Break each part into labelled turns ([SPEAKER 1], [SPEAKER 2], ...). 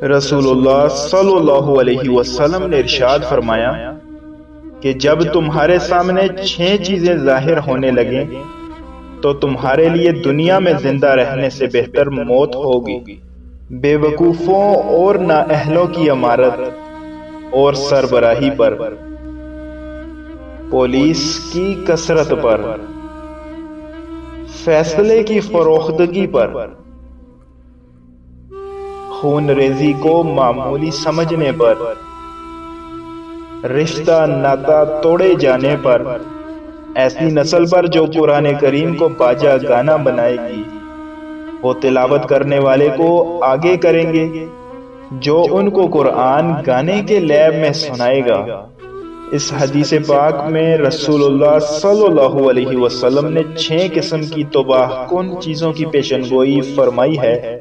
[SPEAKER 1] رسول اللہ صلی اللہ علیہ وسلم نے ارشاد فرمایا کہ جب تمہارے سامنے 6 چیزیں ظاہر ہونے لگیں تو تمہارے لیے دنیا میں زندہ رہنے سے بہتر موت ہوگی۔ بے وقوفوں اور نااہلوں کی امارت اور سربراہی پر، پولیس کی کثرت پر، فیصلے کی فروختگی پر، خون ریزی کو معمولی سمجھنے پر، رشتہ ناتا توڑے جانے پر، ایسی نسل پر جو قرآن کریم کو باجا گانا بنائے گی، وہ تلاوت کرنے والے کو آگے کریں گے جو ان کو قرآن گانے کے لیب میں سنائے گا۔ اس حدیث پاک میں رسول اللہ صلی اللہ علیہ وسلم نے 6 قسم کی تباہ کن چیزوں کی پیشن گوئی فرمائی ہے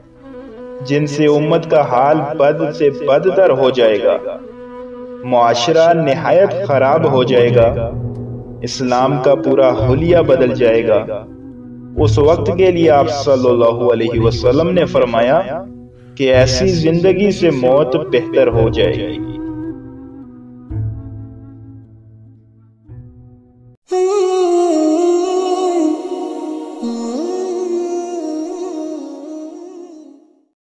[SPEAKER 1] جن سے امت کا حال بد سے بدتر ہو جائے گا، معاشرہ نہایت خراب ہو جائے گا، اسلام کا پورا حلیہ بدل جائے گا۔ اس وقت کے لیے آپ صلی اللہ علیہ وسلم نے فرمایا کہ ایسی زندگی سے موت بہتر ہو جائے گی۔